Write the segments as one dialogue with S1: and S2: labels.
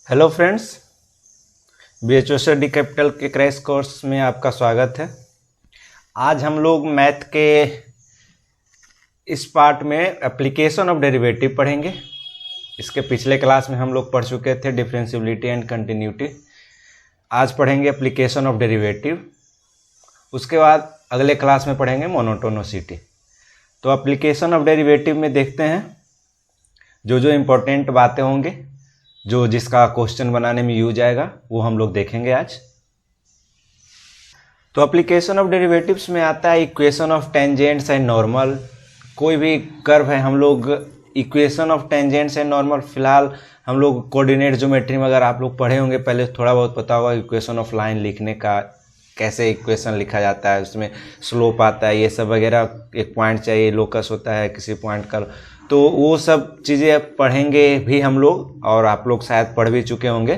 S1: Hello friends, BHOCD capital के crash course में आपका स्वागत है। आज हम लोग मैथ के इस पार्ट में एप्लीकेशन ऑफ डेरिवेटिव पढ़ेंगे। इसके पिछले क्लास में हम लोग पढ़ चुके थे डिफरेंशियबिलिटी एंड कंटिन्यूटी। आज पढ़ेंगे एप्लीकेशन ऑफ डेरिवेटिव। उसके बाद अगले क्लास में पढ़ेंगे मोनोटोनिसिटी। तो एप्लीकेशन ऑफ डेरिवेटिव में देखते हैं जो इम्पोर्टेंट बातें होंगे, जो जिसका क्वेश्चन बनाने में यूज आएगा, वो हम लोग देखेंगे आज। तो एप्लीकेशन ऑफ डेरिवेटिव्स में आता है equation of tangents and normal. कोई भी कर्व है, हम लोग equation of tangents and normal, फिलहाल हम लोग कोऑर्डिनेट ज्योमेट्री में अगर आप लोग पढ़े होंगे पहले, थोड़ा बहुत पता होगा इक्वेशन ऑफ लाइन लिखने का, कैसे इक्वेशन लिखा जाता है, उसमें स्लोप आता है, ये सब वगैरह। एक पॉइंट चाहिए, लोकस होता है किसी पॉइंट का, तो वो सब चीज़ें पढ़ेंगे भी हम लोग, और आप लोग शायद पढ़ भी चुके होंगे।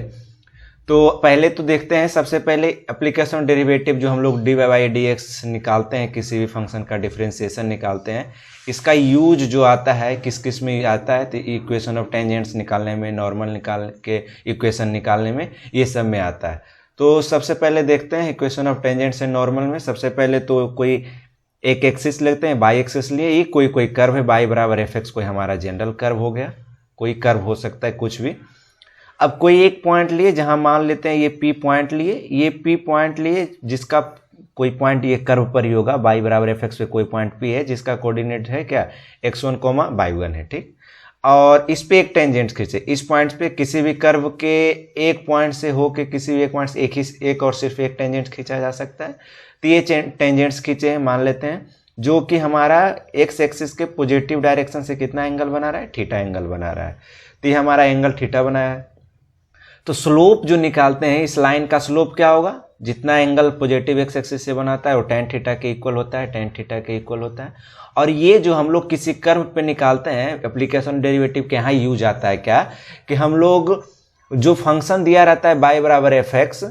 S1: तो पहले तो देखते हैं, सबसे पहले एप्लीकेशन डेरिवेटिव जो हम लोग dy/dx निकालते हैं, किसी भी फंक्शन का डिफरेंशिएशन निकालते हैं, इसका यूज जो आता है किस किस में आता है, तो इक्वेशन ऑफ टेंजेंट्स निकालने में, नॉर्मल निकाल के इक्वेशन निकालने में, ये सब में आता है। तो सबसे पहले देखते हैं equation of tangents and normal में। सबसे पहले तो कोई एक एक्सिस लेते हैं, बाई एक्सिस लिए, ये कोई कर्व है, बाई बराबर fx, कोई हमारा जनरल कर्व हो गया, कोई कर्व हो सकता है कुछ भी। अब कोई एक पॉइंट लिए, जहां मान लेते हैं ये P पॉइंट लिए, ये P पॉइंट लिए, जिसका कोई पॉइंट ये कर्व पर ही होगा, बाई बराबर fx पे कोई पॉइंट P है जिसका कोऑर्डिनेट है क्या, x1, y1 है, ठीक। और इस पे एक टेंजेंट खींचे, इस पॉइंट पे किसी भी कर्व के एक पॉइंट से होके किसी भी एक पॉइंट से एक और सिर्फ एक टेंजेंट खींचा जा सकता है। तो ये टेंजेंट्स खींचे हैं, मान लेते हैं, जो कि हमारा एक्स एक्सिस के पॉजिटिव डायरेक्शन से कितना एंगल बना रहा है, थीटा एंगल बना रहा है। तो ये हमारा एंगल थीटा बनाया है। तो स्लोप जो निकालते हैं, इस लाइन का स्लोप क्या होगा, जितना एंगल पॉजिटिव एक्स एक्सिस से बनाता है वो tan थीटा के इक्वल होता है, tan थीटा के इक्वल होता है। और ये जो हम लोग किसी कर्व पे निकालते हैं, एप्लीकेशन डेरिवेटिव के यहाँ यूज आता है क्या, कि हम लोग जो फंक्शन दिया रहता है y बराबर fx,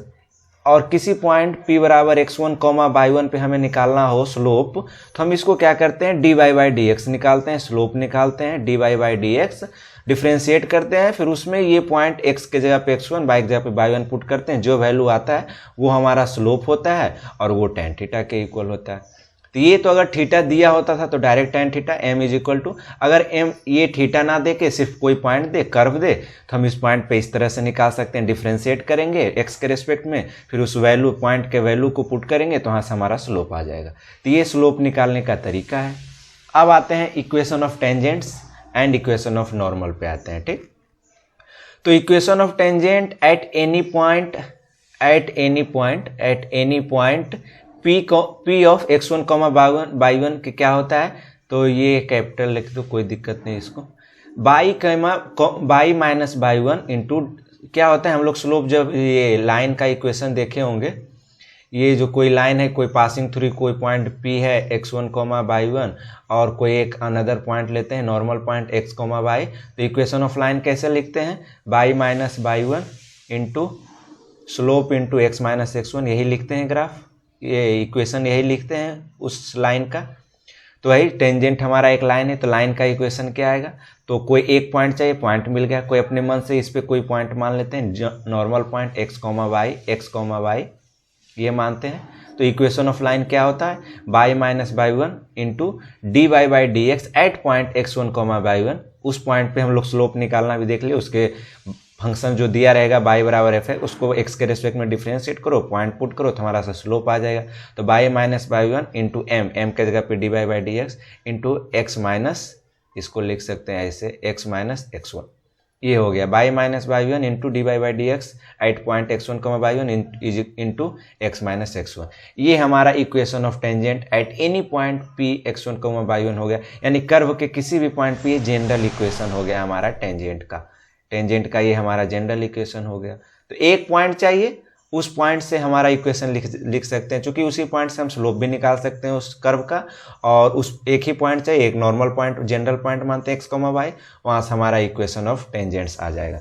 S1: और किसी पॉइंट P बराबर x1, y1 पे हमें निकालना हो स्लोप, तो हम इसको क्या करते हैं, dy/dx निकालते हैं, स्लोप निकालते हैं, dy/dx डिफ्रेंशिएट करते हैं, फिर उसमें ये पॉइंट x के जगह पे x1, y की जगह पे y1 पुट करते हैं, जो वैल्यू आता है वो हमारा स्लोप होता है, और वो tan थीटा के इक्वल होता है। तो ये तो अगर थीटा दिया होता था तो direct tan theta m is equal to, अगर m ये थीटा ना दे के सिर्फ कोई पॉइंट दे, कर्व दे, तो हम इस पॉइंट पे इस तरह से निकाल सकते हैं, डिफ्रेंशिएट करेंगे x के रिस्पेक्ट में, फिर उस वैल्यू पॉइंट के वैल्यू को पुट करेंगे तो वहाँ से हमारा स्लोप आ जाएगा। तो ये स्लोप निकालने का तरीका है। अब आते हैं equation of tangents and equation of normal पे आते हैं, ठीक। तो equation of tangent at any point P of x1, y1 के क्या होता है, तो ये कैपिटल लिख दो, कोई दिक्कत नहीं इसको। y माइनस y1 इंटू क्या होता है, हम लोग स्लोप जब ये लाइन का इक्वेशन देखे होंगे, ये जो कोई लाइन है, कोई पासिंग थ्रू कोई पॉइंट P है x1, y1, और कोई एक अनदर पॉइंट लेते हैं, नॉर्मल पॉइंट x, y, तो इक्वेशन ऑफ लाइन कैसे लिखते हैं, y minus y1 into slope into x minus x1, यही लिखते हैं ग्राफ, ये इक्वेशन यही लिखते हैं उस लाइन का। तो वही टेंजेंट हमारा एक लाइन है, तो लाइन का इक्वेशन क्या आएगा, तो कोई एक पॉइंट चाहिए, पॉइंट मिल गया, कोई अपने मन से इस पे कोई पॉइंट मान लेते हैं, नॉर्मल पॉइंट x, y ये मानते हैं। तो इक्वेशन ऑफ लाइन क्या होता है, y minus y1 into dy/dx at point x1, y1। उस पॉइंट पे हम लोग स्लोप निकालना भी देख लिए, उसके फंक्शन जो दिया रहेगा y बराबर f है, उसको x के रिस्पेक्ट में डिफरेंशिएट करो, पॉइंट पुट करो, तो हमारा सा स्लोप आ जाएगा। तो y minus y1 into m के जगह पे dy/dx इंटू x माइनस, इसको लिख सकते हैं ऐसे, x माइनस x1, ये हो गया y minus y1 into dy/dx at point x1, y1 into x minus x1। ये हमारा equation of tangent at any point P x1, y1 हो गया, यानी कर्व के किसी भी पॉइंट पे ये जनरल इक्वेशन हो गया हमारा टेंजेंट का ये हमारा जनरल इक्वेशन हो गया। तो एक पॉइंट चाहिए, उस पॉइंट से हमारा इक्वेशन लिख सकते हैं, क्योंकि उसी पॉइंट से हम स्लोप भी निकाल सकते हैं उस कर्व का, और उस एक ही पॉइंट चाहिए, एक नॉर्मल पॉइंट, जनरल पॉइंट मानते हैं x, y, वहाँ से हमारा इक्वेशन ऑफ टेंजेंट्स आ जाएगा।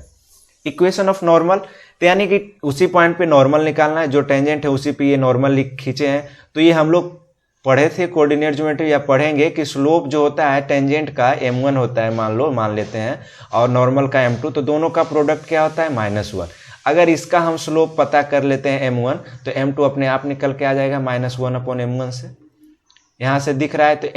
S1: इक्वेशन ऑफ नॉर्मल, तो यानी कि उसी पॉइंट पे नॉर्मल निकालना है, जो टेंजेंट है उसी पे ये नॉर्मल खींचे हैं, तो ये हम लोग पढ़े थे कोऑर्डिनेट ज्योमेट्री या पढ़ेंगे कि स्लोप जो होता है टेंजेंट का m1 होता है, मान लेते हैं, और नॉर्मल का m2, तो दोनों का प्रोडक्ट क्या होता है -1। अगर इसका हम स्लोप पता कर लेते हैं m1 तो m2 अपने आप निकल के आ जाएगा -1/m1 से। यहाँ से दिख रहा है तो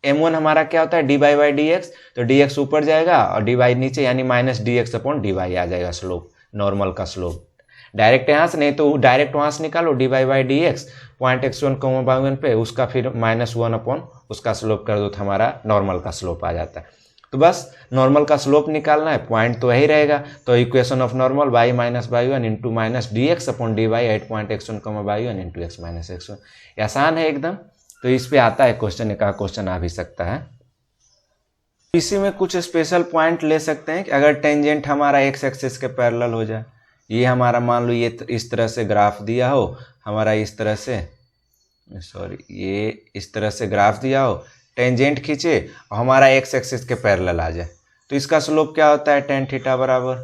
S1: m1 हमारा क्या होता है dy/dx, तो dx ऊपर जाएगा और dy नीचे, यानी -dx/dy आ जाएगा स्लोप, नॉर्मल का स्लोप। डायरेक्ट यहाँ से नहीं तो डायरेक्ट वहाँ से निकालो dy/dx पॉइंट x1, y1 पे, उसका फिर -1 उसका स्लोप कर दो तो हमारा नॉर्मल का स्लोप आ जाता है। तो बस नॉर्मल का स्लोप निकालना है, पॉइंट तो वही रहेगा। तो equation of normal y - y1 into -dx/dy at point x1, y1 into x - x1। आसान है एकदम। तो इस पे आता है क्वेश्चन, एक क्वेश्चन आ भी सकता है। इसी में कुछ स्पेशल पॉइंट ले सकते हैं कि अगर टेंजेंट हमारा x एक्सिस के पैरेलल हो जाए, ये हमारा मान लो ये इस तरह से ग्राफ दिया हो हमारा, इस तरह से ये इस तरह से ग्राफ दिया हो, टेंजेंट खींचे और हमारा x एक्सिस के पैरेलल आ जाए, तो इसका स्लोप क्या होता है tan थीटा बराबर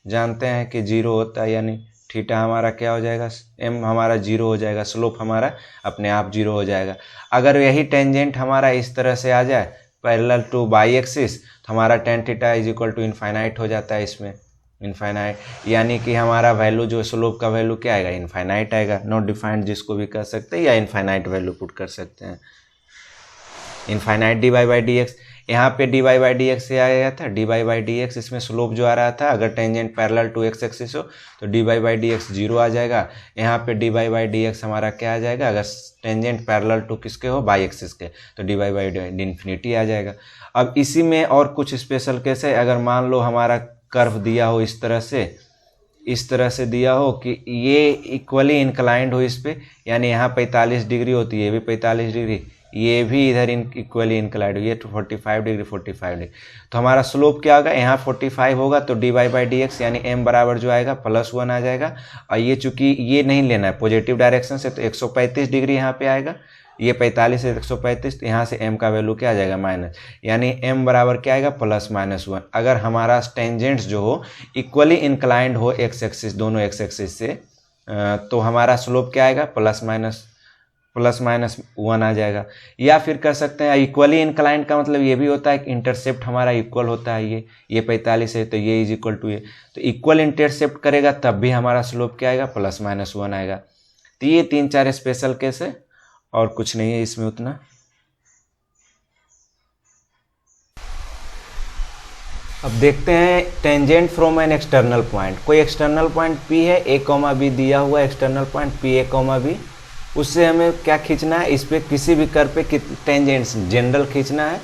S1: जानते हैं कि 0 होता है, यानी थीटा हमारा क्या हो जाएगा, m हमारा 0 हो जाएगा, स्लोप हमारा अपने आप 0 हो जाएगा। अगर यही टेंजेंट हमारा इस तरह से आ जाए पैरेलल टू बाई एक्सिस, तो हमारा tan theta is equal to infinite हो जाता है, इसमें इनफाइनाइट, यानी कि हमारा वैल्यू जो स्लोप का वैल्यू क्या आएगा, इनफाइनाइट आएगा, नॉट डिफाइंड जिसको भी कह सकते हैं, या इनफाइनाइट वैल्यू पुट कर सकते हैं, इनफाइनाइट dy/dx। यहाँ पे dy/dx से आया था, dy/dx इसमें स्लोप जो आ रहा था, अगर tangent parallel to x axis हो तो dy/dx 0 आ जाएगा। यहाँ पे dy/dx हमारा क्या आ जाएगा, अगर टेंजेंट पैरेलल टू किसके हो, बाई एक्सिस के, तो dy/d इन्फिनिटी आ जाएगा। अब इसी में और कुछ स्पेशल केस है, अगर मान लो हमारा कर्व दिया हो इस तरह से दिया हो कि ये इक्वली इंक्लाइंड हो इस पे, यानी यहाँ 45 डिग्री होती है, ये भी 45 डिग्री, ये भी इधर इक्वली इंक्लाइंड हो, ये 45 डिग्री, तो हमारा स्लोप क्या होगा, यहाँ 45 होगा तो dy/dx यानी m बराबर जो आएगा +1 आ जाएगा। और ये चूंकि ये नहीं लेना है पॉजिटिव डायरेक्शन से, तो 135 डिग्री यहाँ पे आएगा, ये 45 से 135, तो यहाँ से m का वैल्यू क्या आ जाएगा माइनस, यानी m बराबर क्या आएगा +-1। अगर हमारा टेंजेंट्स जो हो इक्वली इंक्लाइंड हो x एक्सिस, दोनों x एक्सिस से, तो हमारा स्लोप क्या आएगा +-1 आ जाएगा। या फिर कर सकते हैं इक्वली इंक्लाइंड का मतलब ये भी होता है कि इंटरसेप्ट हमारा इक्वल होता है, ये 45 है तो ये इज इक्वल टू ये, तो इक्वल इंटरसेप्ट करेगा तब भी हमारा स्लोप क्या आएगा +-1 आएगा। तो ये 3-4 स्पेशल केस है और कुछ नहीं है इसमें उतना। अब देखते हैं tangent from an external point. कोई एक्सटर्नल पॉइंट P है, a, B दिया हुआ एक्सटर्नल पॉइंट PA, B, उससे हमें क्या खींचना है, इस पे किसी भी कर्व पे टेंजेंट्स जनरल खींचना है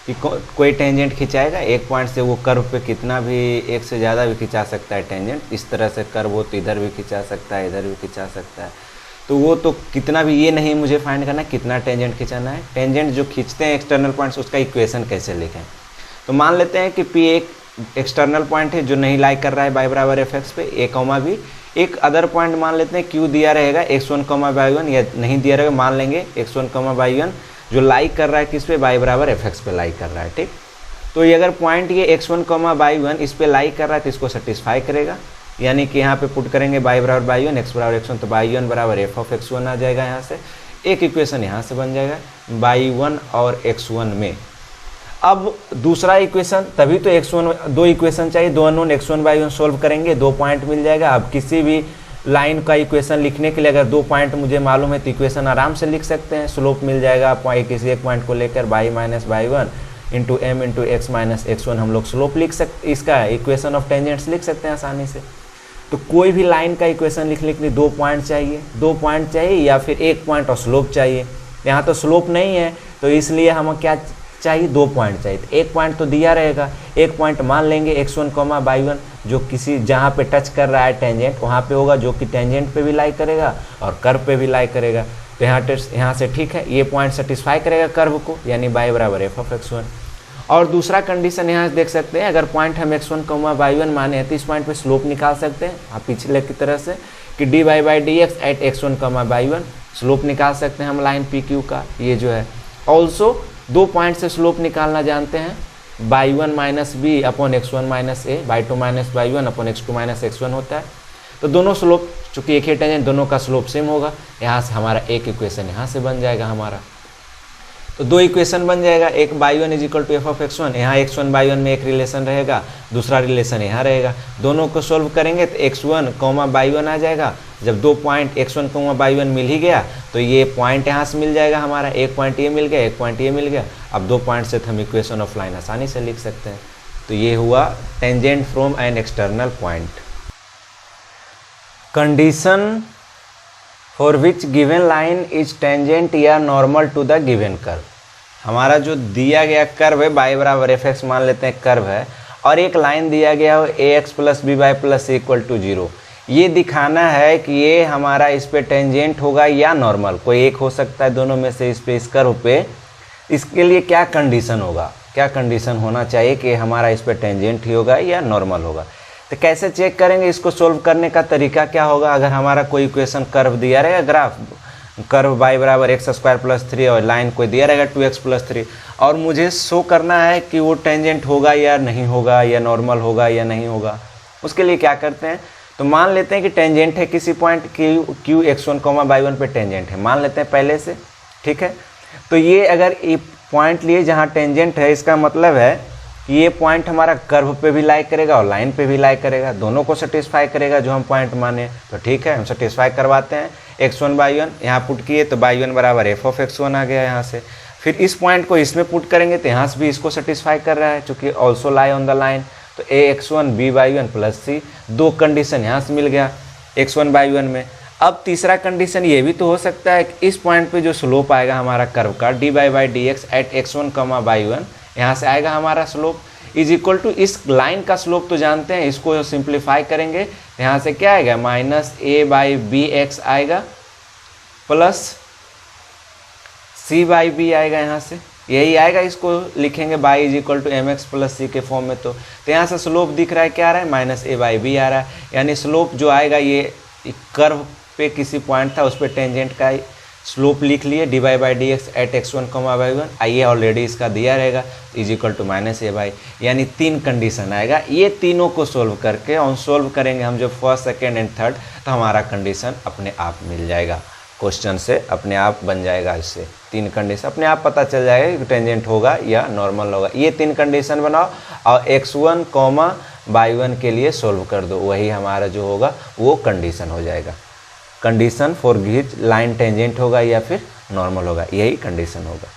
S1: कि कोई टेंजेंट खिंचाएगा एक पॉइंट से, वो कर्व पे कितना भी एक से ज़्यादा भी खिंचा सकता है टेंजेंट। इस तरह से कर्व हो तो इधर भी खिंचा सकता है, इधर भी खिंचा सकता है, तो वो तो कितना भी, ये नहीं मुझे फाइंड करना है कितना टेंजेंट खिंचाना है। टेंजेंट जो खींचते हैं एक्सटर्नल पॉइंट्स उसका इक्वेशन कैसे लिखें, तो मान लेते हैं कि P एक एक्सटर्नल पॉइंट है जो नहीं लाई कर रहा है y बराबर fx पे, a, b। एक अदर पॉइंट मान लेते हैं Q दिया रहेगा x1, y1, या नहीं दिया रहेगा, मान लेंगे x1, y1 जो लाई कर रहा है किस पे, y बराबर fx पे लाई कर रहा है, ठीक। तो ये अगर पॉइंट ये x1, y1 इस पे लाई कर रहा है तो इसको सेटिस्फाई करेगा, यानी कि यहाँ पे पुट करेंगे y बराबर y1, x बराबर x1, तो y1 बराबर f(x1) आ जाएगा। यहाँ से एक इक्वेशन यहाँ से बन जाएगा y1 और x1 में। अब दूसरा इक्वेशन, तभी तो x1, दो इक्वेशन चाहिए, दो अननोन x1, y1 सोल्व करेंगे, 2 पॉइंट मिल जाएगा। अब किसी भी लाइन का इक्वेशन लिखने के लिए अगर 2 पॉइंट मुझे मालूम है तो इक्वेशन आराम से लिख सकते हैं। स्लोप मिल जाएगा किसी एक पॉइंट को लेकर y - y1 into m into x - x1, हम लोग स्लोप लिख सकते, इसका इक्वेशन ऑफ टेंजेंट्स लिख सकते हैं आसानी से। तो कोई भी लाइन का इक्वेशन लिखने के लिए 2 पॉइंट चाहिए, या फिर 1 पॉइंट और स्लोप चाहिए। यहाँ तो स्लोप नहीं है तो इसलिए हम क्या चाहिए, 2 पॉइंट चाहिए। तो 1 पॉइंट तो दिया रहेगा, 1 पॉइंट मान लेंगे x1, y1 जो किसी जहाँ पे टच कर रहा है टेंजेंट वहाँ पे होगा, जो कि टेंजेंट पे भी लाई करेगा और कर्व पे भी लाई करेगा। तो यहाँ से ठीक है, ये पॉइंट सेटिस्फाई करेगा कर्व को, यानी y बराबर f(x1). और दूसरा कंडीशन यहाँ देख सकते हैं, अगर पॉइंट हम x1, y1 माने हैं तो इस पॉइंट पे स्लोप निकाल सकते हैं आप पिछले की तरह से कि dy/dx eight x1, y1 slope निकाल सकते हैं हम लाइन PQ का, ये जो है। ऑल्सो 2 पॉइंट से स्लोप निकालना जानते हैं, y1 - b upon x1 - a, y2 - y1 upon x2 - x1 होता है। तो दोनों स्लोप चूंकि एक ही टेंजेंट, दोनों का स्लोप सेम होगा, यहाँ से हमारा एक इक्वेशन यहाँ से बन जाएगा हमारा। तो दो इक्वेशन बन जाएगा, एक y1 is equal to f of x1, यहाँ x1 y1 में एक रिलेशन रहेगा, दूसरा रिलेशन यहाँ रहेगा। दोनों को सोल्व करेंगे तो x1 y1 आ जाएगा। जब दो पॉइंट x1 y1 मिल ही गया तो ये पॉइंट यहाँ से मिल जाएगा हमारा, एक पॉइंट ये मिल गया, एक पॉइंट ये मिल गया। अब दो पॉइंट से हम इक्वेशन ऑफ लाइन आसानी से लिख सकते हैं। तो ये हुआ tangent from an external point. Condition for which given line is tangent या normal to the given curve. हमारा जो दिया गया कर्व है y बराबर एफ एक्स मान लेते हैं कर्व है, और एक लाइन दिया गया हो a x plus b y plus equal to 0। ये दिखाना है कि ये हमारा इस पे टेंजेंट होगा या नॉर्मल, कोई एक हो सकता है दोनों में से इस पे, इस कर्व पे। इसके लिए क्या कंडीशन होगा, क्या कंडीशन होना चाहिए कि हमारा इस पे टेंजेंट ही होगा या नॉर्मल होगा। तो कैसे चेक करेंगे इसको, सोल्व करने का तरीका क्या होगा। अगर हमारा कोई इक्वेशन कर्व दिया रहेगा, ग्राफ कर्व y बराबर एक्स स्क्वायर प्लस 3 और लाइन कोई दिया रहेगा 2x प्लस 3, और मुझे शो करना है कि वो टेंजेंट होगा या नहीं होगा, या नॉर्मल होगा या नहीं होगा। उसके लिए क्या करते हैं, तो मान लेते हैं कि टेंजेंट है किसी पॉइंट क्यू x1 y1 पे टेंजेंट है, मान लेते हैं पहले से, ठीक है। तो ये अगर ये पॉइंट लिए जहाँ टेंजेंट है, इसका मतलब है कि ये पॉइंट हमारा कर्व पे भी लाई करेगा और लाइन पे भी लाई करेगा, दोनों को सेटिस्फाई करेगा जो हम पॉइंट माने। तो ठीक है, हम सेटिस्फाई करवाते हैं। x1 y1 यहाँ पुट किए तो y1 बराबर एफ ऑफ x1 आ गया यहाँ से। फिर इस पॉइंट को इसमें पुट करेंगे तो यहाँ से भी इसको सेटिस्फाई कर रहा है, चूँकि also lie on the line. तो ax1 by1 प्लस c, दो कंडीशन यहाँ से मिल गया x1 y1 में। अब तीसरा कंडीशन ये भी तो हो सकता है कि इस पॉइंट पे जो स्लोप आएगा हमारा कर्व का dy by dx eight x1 y1, यहाँ से आएगा हमारा स्लोप इज इक्वल टू, इस लाइन का स्लोप तो जानते हैं, इसको सिंप्लीफाई करेंगे यहाँ से क्या आएगा minus a by b x आएगा प्लस c बाई बी आएगा, यहाँ से यही आएगा। इसको लिखेंगे y is equal to m x plus c के फॉर्म में। तो यहाँ से स्लोप दिख रहा है, क्या आ रहा है माइनस a बाई बी आ रहा है, यानी स्लोप जो आएगा ये कर्व पे किसी पॉइंट था उस पर टेंजेंट का स्लोप लिख लिए dy by d x at x1 y1, आइए ऑलरेडी इसका दिया रहेगा is equal to minus a by, यानी तीन कंडीशन आएगा। ये तीनों को सोल्व करके और सोल्व करेंगे हम जो फर्स्ट सेकेंड एंड थर्ड, तो हमारा कंडीशन अपने आप मिल जाएगा, क्वेश्चन से अपने आप बन जाएगा। इससे तीन कंडीशन अपने आप पता चल जाएगा कि टेंजेंट होगा या नॉर्मल होगा। ये तीन कंडीशन बनाओ और x1 y1 के लिए सोल्व कर दो, वही हमारा जो होगा वो कंडीशन हो जाएगा। Condition for which line tangent होगा या फिर नॉर्मल होगा, यही कंडीशन होगा।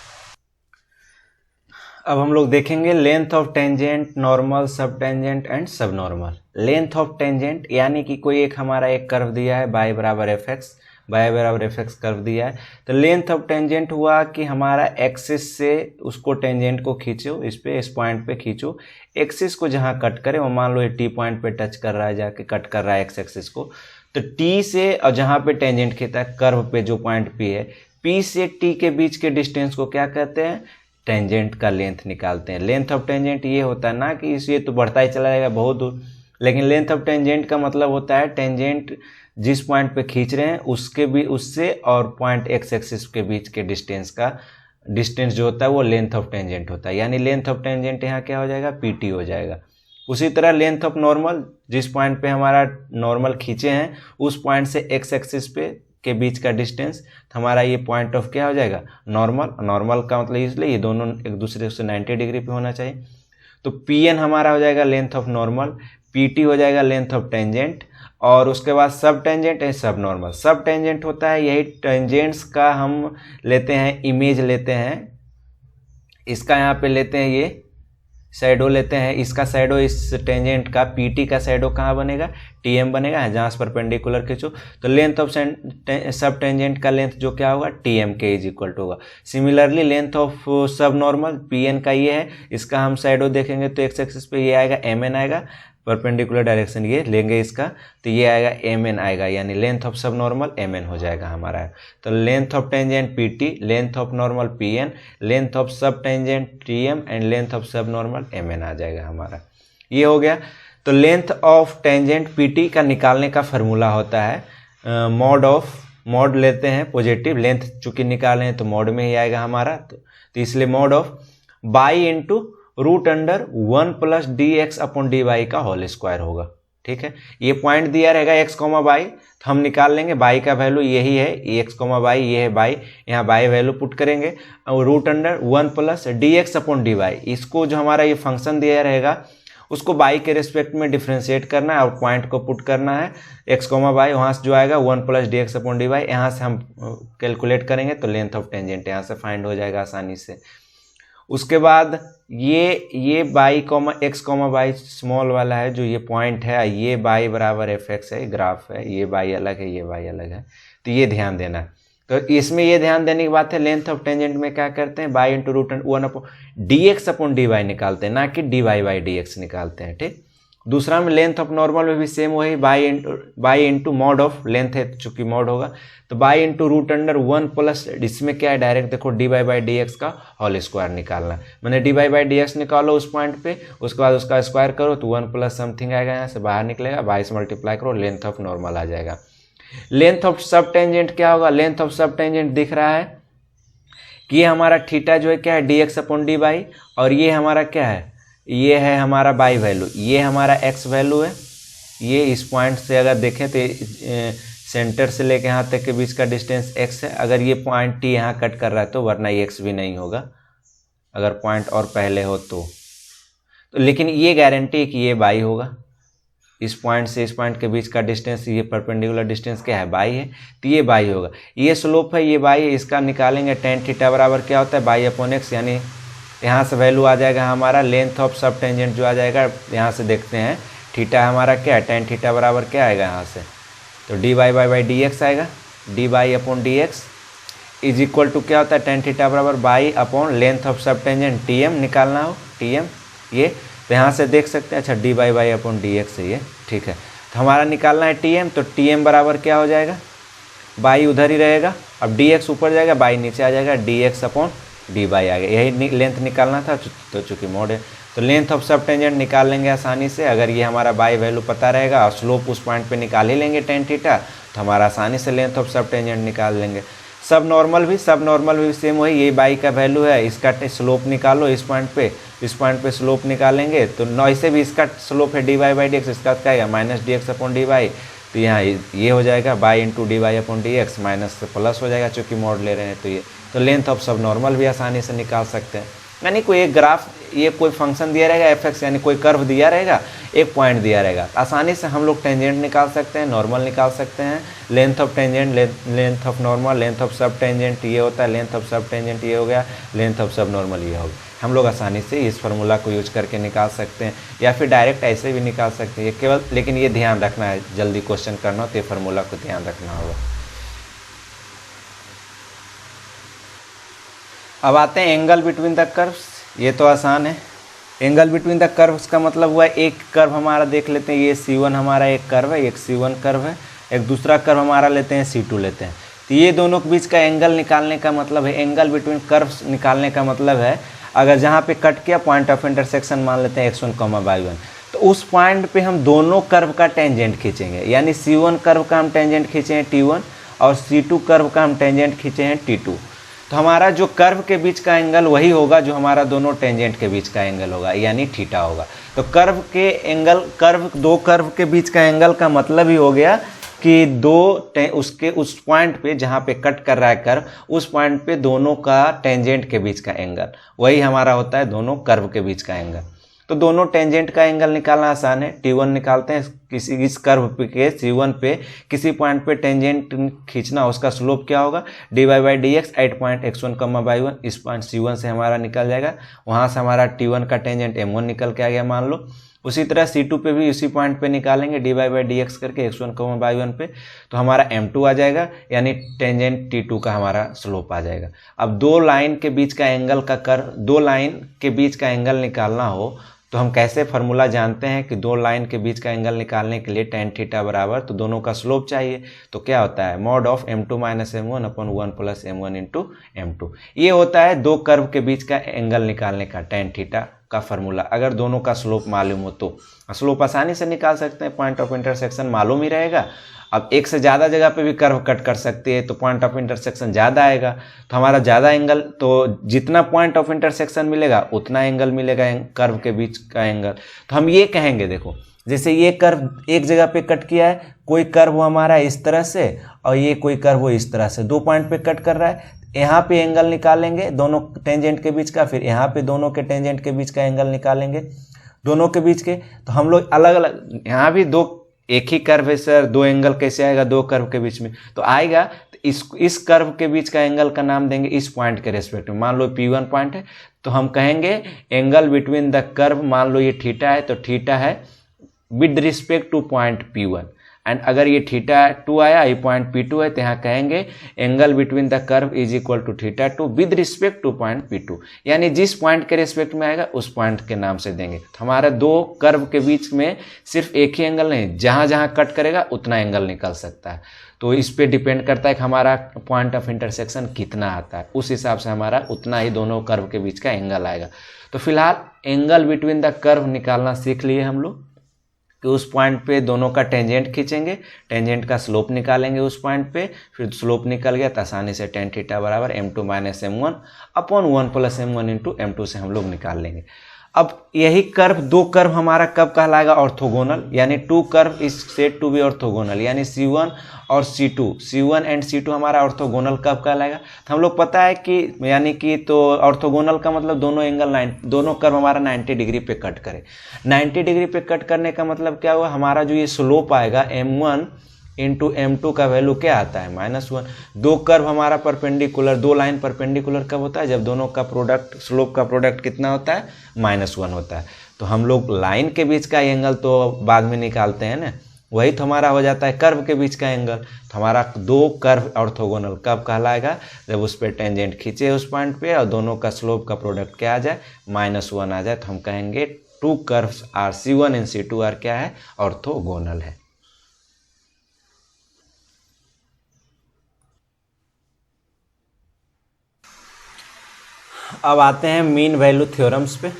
S1: अब हम लोग देखेंगे लेंथ ऑफ टेंजेंट, नॉर्मल, सब टेंजेंट एंड सब नॉर्मल। लेंथ ऑफ टेंजेंट यानी कि कोई एक हमारा एक कर्व दिया है y बराबर एफ एक्स, y बराबर एफ एक्स कर्व दिया है। तो लेंथ ऑफ टेंजेंट हुआ कि हमारा एक्सिस से उसको टेंजेंट को खींचो, इस पे इस पॉइंट पे खींचो, एक्सिस को जहाँ कट करे वो मान लो ये टी पॉइंट पे टच कर रहा है, जाके कट कर रहा है एक्स एक्सिस को। तो टी से और जहाँ पे टेंजेंट खींचता है कर्व पे जो पॉइंट पी है, पी से टी के बीच के डिस्टेंस को क्या कहते हैं, टेंजेंट का लेंथ निकालते हैं। लेंथ ऑफ टेंजेंट ये होता है ना कि ये तो बढ़ता ही चला जाएगा बहुत दूर, लेकिन लेंथ ऑफ टेंजेंट का मतलब होता है टेंजेंट जिस पॉइंट पे खींच रहे हैं उसके भी उससे और पॉइंट एक्स एक्सिस के बीच के डिस्टेंस का डिस्टेंस जो होता है वो लेंथ ऑफ टेंजेंट होता है। यानी लेंथ ऑफ टेंजेंट यहाँ क्या हो जाएगा, पीटी हो जाएगा। उसी तरह लेंथ ऑफ नॉर्मल, जिस पॉइंट पे हमारा नॉर्मल खींचे हैं उस पॉइंट से एक्स एक्सिस पे के बीच का डिस्टेंस, हमारा ये पॉइंट ऑफ क्या हो जाएगा, नॉर्मल। नॉर्मल का मतलब इसलिए ये दोनों एक दूसरे से 90 डिग्री पे होना चाहिए। तो पी एन हमारा हो जाएगा length of normal, P T हो जाएगा लेंथ ऑफ टेंजेंट, और उसके बाद सब टेंजेंट है सब नॉर्मल। सब टेंजेंट होता है यही टेंजेंट्स का हम लेते हैं इमेज लेते हैं, इसका यहाँ पे लेते हैं ये शैडो लेते हैं, इसका शैडो इस टेंजेंट का पीटी का शैडो कहाँ बनेगा, टीएम बनेगा, जहाँ से परपेंडिकुलर खींचो। तो लेंथ ऑफ सब टेंजेंट का लेंथ जो क्या होगा, टीएम के इज इक्वल टू होगा। Similarly length of sub normal PN का ये है, इसका हम शैडो देखेंगे तो एक्स एक्सिस पे ये आएगा एमएन आएगा, परपेंडिकुलर डायरेक्शन ये लेंगे इसका तो ये आएगा एम एन आएगा, यानी length of sub normal M N हो जाएगा हमारा। तो length of tangent P T, length of normal P N, length of sub tangent T M and length of sub normal M N आ जाएगा हमारा। ये हो गया। तो length of tangent P T का निकालने का फार्मूला होता है मॉड ऑफ, मॉड लेते हैं पॉजिटिव, लेंथ चूंकि निकाले हैं तो मॉड में ही आएगा हमारा, तो इसलिए mod of by into root under 1 plus d x upon d y का होल स्क्वायर होगा। ठीक है। ये पॉइंट दिया रहेगा एक्स कॉमा बाई, तो हम निकाल लेंगे बाई का वैल्यू यही है, ये एक्स कॉमा बाई, ये है बाई, यहाँ बाई वैल्यू पुट करेंगे और root under 1 plus d x upon d y. इसको जो हमारा ये फंक्शन दिया रहेगा उसको बाई के रिस्पेक्ट में डिफ्रेंशिएट करना है और पॉइंट को पुट करना है एक्स कॉमा बाई, वहाँ से जो आएगा 1 plus d x upon d y, यहाँ से हम कैलकुलेट करेंगे तो लेंथ ऑफ टेंजेंट यहाँ से फाइंड हो जाएगा आसानी से। उसके बाद ये by comma x comma by small वाला है जो ये पॉइंट है, ये बाई बराबर एफ एक्स है, ग्राफ है, ये बाई अलग है, ये बाई अलग है, तो ये ध्यान देना है। तो इसमें ये ध्यान देने की बात है, लेंथ ऑफ टेंजेंट में क्या करते हैं, by into root 1 upon d x upon d y निकालते हैं, ना कि d y by d x निकालते हैं, ठीक। दूसरा में लेंथ ऑफ नॉर्मल में भी सेम वही by into mod of length है, चूंकि मॉड होगा तो by into root under 1 plus, इसमें क्या है डायरेक्ट देखो d y by d x का होल स्क्वायर निकालना, मैंने d y by d x निकालो उस पॉइंट पे, उसके बाद उसका स्क्वायर करो तो 1 प्लस समथिंग आएगा, यहाँ से बाहर निकलेगा, बाई से मल्टीप्लाई करो, लेंथ ऑफ नॉर्मल आ जाएगा। लेंथ ऑफ सब टेंजेंट क्या होगा, लेंथ ऑफ सब टेंजेंट दिख रहा है कि ये हमारा थीटा जो है क्या है D x upon d by, और ये हमारा क्या है, ये है हमारा बाई वैल्यू, ये हमारा एक्स वैल्यू है, ये इस पॉइंट से अगर देखें तो सेंटर से लेके यहाँ तक के बीच का डिस्टेंस x है, अगर ये पॉइंट टी यहाँ कट कर रहा है तो वरना ये x भी नहीं होगा अगर पॉइंट और पहले हो तो लेकिन ये गारंटी है कि ये बाई होगा, इस पॉइंट से इस पॉइंट के बीच का डिस्टेंस, ये परपेंडिकुलर डिस्टेंस क्या है, बाई है, तो ये बाई होगा। ये स्लोप है, ये बाई है, इसका निकालेंगे टेन थीटा बराबर क्या होता है, बाई अपॉन एक्स, यानी यहाँ से वैल्यू आ जाएगा हमारा लेंथ ऑफ सब टेंजेंट जो आ जाएगा, यहाँ से देखते हैं थीटा हमारा क्या है, टेन थीटा बराबर क्या आएगा यहाँ से, तो d y by by d x आएगा, d y upon d x is equal to क्या होता है, टेन थीटा बराबर y upon length of sub tangent T M निकालना हो, टी एम ये, तो यहाँ से देख सकते हैं, अच्छा D by by upon d x है ये, ठीक है। तो हमारा निकालना है टी एम, तो टी एम बराबर क्या हो जाएगा, बाई उधर ही रहेगा, अब डी एक्स ऊपर जाएगा, बाई नीचे आ जाएगा, d x upon d y आ गया, यही लेंथ निकालना था, तो चूँकि मोड है तो लेंथ ऑफ सब टेंजेंट निकाल लेंगे आसानी से, अगर ये हमारा बाई वैल्यू पता रहेगा और स्लोप उस पॉइंट पे निकाल ही लेंगे टेन थीटा, तो हमारा आसानी से लेंथ ऑफ सब टेंजेंट निकाल लेंगे। सब नॉर्मल भी सेम वही, ये बाई का वैल्यू है, इसका स्लोप निकालो इस पॉइंट पे स्लोप निकालेंगे, तो ऐसे भी इसका स्लोप है d y by d x, इसका क्या आएगा minus d x upon d y, तो यहाँ ये हो जाएगा by into d y upon d x, minus से प्लस हो जाएगा चूँकि मोड ले रहे हैं, तो ये तो लेंथ ऑफ सब नॉर्मल भी आसानी से निकाल सकते हैं। यानी कोई एक ग्राफ, ये कोई फंक्शन दिया रहेगा एफ एक्स, यानी कोई कर्व दिया रहेगा, एक पॉइंट दिया रहेगा, आसानी से हम लोग टेंजेंट निकाल सकते हैं, नॉर्मल निकाल सकते हैं, length of tangent, length of normal, length of sub tangent ये होता है, लेंथ ऑफ सब टेंजेंट ये हो गया, लेंथ ऑफ सब नॉर्मल ये हो गया। हम लोग आसानी से इस फार्मूला को यूज करके निकाल सकते हैं, या फिर डायरेक्ट ऐसे भी निकाल सकते हैं, ये केवल, लेकिन ये ध्यान रखना है, जल्दी क्वेश्चन करना हो तो ये फार्मूला को ध्यान रखना होगा। अब आते हैं एंगल बिटवीन द कर्व्स, ये तो आसान है। एंगल बिटवीन द कर्व्स का मतलब हुआ एक कर्व हमारा देख लेते हैं, ये C1 हमारा एक कर्व है, एक C1 कर्व है, एक दूसरा कर्व हमारा लेते हैं C2 लेते हैं, तो ये दोनों के बीच का एंगल निकालने का मतलब है, एंगल बिटवीन कर्व्स निकालने का मतलब है, अगर जहाँ पे कट किया पॉइंट ऑफ इंटरसेक्शन मान लेते हैं x1, y1, तो उस पॉइंट पे हम दोनों कर्व का टेंजेंट खींचेंगे, यानी C1 कर्व का हम टेंजेंट खींचे हैं T1 और C2 कर्व का हम टेंजेंट खींचे हैं T2, तो हमारा जो कर्व के बीच का एंगल वही होगा जो हमारा दोनों टेंजेंट के बीच का एंगल होगा, यानी थीटा होगा। तो कर्व के एंगल, दो कर्व के बीच का एंगल का मतलब ही हो गया कि उसके उस पॉइंट पे जहाँ पे कट कर रहा है कर्व, उस पॉइंट पे दोनों का टेंजेंट के बीच का एंगल वही हमारा होता है दोनों कर्व के बीच का एंगल। तो दोनों टेंजेंट का एंगल निकालना आसान है, T1 निकालते हैं, किसी इस कर्व के C1 पे किसी पॉइंट पे टेंजेंट खींचना, उसका स्लोप क्या होगा, d y by d x at point x1, y1, इस पॉइंट C1 से हमारा निकल जाएगा, वहाँ से हमारा T1 का टेंजेंट M1 निकल के आ गया मान लो। उसी तरह C2 पे भी उसी पॉइंट पे निकालेंगे d y by d x करके x1, y1 पे, तो हमारा M2 आ जाएगा, यानी टेंजेंट T2 का हमारा स्लोप आ जाएगा। अब दो लाइन के बीच का एंगल का दो लाइन के बीच का एंगल निकालना हो तो हम कैसे फार्मूला जानते हैं कि दो लाइन के बीच का एंगल निकालने के लिए टेन थीटा बराबर, तो दोनों का स्लोप चाहिए, तो क्या होता है mod of m2 minus m1 upon 1 plus m1 into m2, ये होता है दो कर्व के बीच का एंगल निकालने का टेन थीटा का फार्मूला। अगर दोनों का स्लोप मालूम हो तो स्लोप आसानी से निकाल सकते हैं, पॉइंट ऑफ इंटरसेक्शन मालूम ही रहेगा। अब एक से ज़्यादा जगह पे भी कर्व कट कर सकती है तो पॉइंट ऑफ इंटरसेक्शन ज़्यादा आएगा, तो हमारा ज़्यादा एंगल, तो जितना पॉइंट ऑफ इंटरसेक्शन मिलेगा उतना एंगल मिलेगा कर्व के बीच का एंगल। तो हम ये कहेंगे, देखो जैसे ये कर्व एक जगह पे कट किया है, कोई कर्व हमारा इस तरह से और ये कोई कर्व वो इस तरह से 2 पॉइंट पे कट कर रहा है, यहाँ पे एंगल निकालेंगे दोनों टेंजेंट के बीच का, फिर यहाँ पे दोनों के टेंजेंट के बीच का एंगल निकालेंगे दोनों के बीच के। तो हम लोग अलग अलग, यहाँ भी एक ही कर्व है सर, 2 एंगल कैसे आएगा 2 कर्व के बीच में, तो आएगा। तो इस कर्व के बीच का एंगल का नाम देंगे इस पॉइंट के रेस्पेक्ट में। मान लो P1 पॉइंट है तो हम कहेंगे एंगल बिटवीन द कर्व, मान लो ये थीटा है तो थीटा है with respect to point P1, and अगर ये θ2 आया, ये पॉइंट P2 है, तो यहाँ कहेंगे angle between the curve is equal to θ2 with respect to point P2, यानी जिस पॉइंट के रिस्पेक्ट में आएगा उस पॉइंट के नाम से देंगे। तो हमारा 2 कर्व के बीच में सिर्फ एक ही एंगल नहीं, जहाँ जहाँ कट करेगा उतना एंगल निकल सकता है। तो इस पे डिपेंड करता है कि हमारा पॉइंट ऑफ इंटरसेक्शन कितना आता है, उस हिसाब से हमारा उतना ही दोनों कर्व के बीच का एंगल आएगा। तो फिलहाल एंगल बिटवीन द कर्व निकालना सीख लिए हम लोग कि उस पॉइंट पे दोनों का टेंजेंट खींचेंगे, टेंजेंट का स्लोप निकालेंगे उस पॉइंट पे, फिर स्लोप निकल गया तो आसानी से tan थीटा बराबर m2 minus m1 upon 1 plus m1 into m2 से हम लोग निकाल लेंगे। अब यही कर्व 2 कर्व हमारा कब कहलाएगा ऑर्थोगोनल, यानी 2 curve is said to be orthogonal, यानी C1 और C1 एंड C2 हमारा ऑर्थोगोनल कब कहलाएगा। तो हम लोग पता है कि यानी कि तो ऑर्थोगोनल का मतलब दोनों कर्व हमारा 90 डिग्री पे कट करे। 90 डिग्री पे कट करने का मतलब क्या हुआ, हमारा जो ये स्लोप आएगा m1 इंटू m2 का वैल्यू क्या आता है -1। 2 कर्व हमारा परपेंडिकुलर, 2 लाइन परपेंडिकुलर कब होता है, जब दोनों का प्रोडक्ट, स्लोप का प्रोडक्ट कितना होता है -1 होता है। तो हम लोग लाइन के बीच का एंगल तो बाद में निकालते हैं ना, वही तो हमारा हो जाता है कर्व के बीच का एंगल। तो हमारा 2 कर्व ऑर्थोगोनल कब कहलाएगा, जब उस पर टेंजेंट खींचे उस पॉइंट पे और दोनों का स्लोप का प्रोडक्ट क्या आ जाए -1 आ जाए, तो हम कहेंगे 2 curves are C1 and C2 are क्या है, ऑर्थोगोनल है। अब आते हैं मीन वैल्यू थ्योरम्स पे।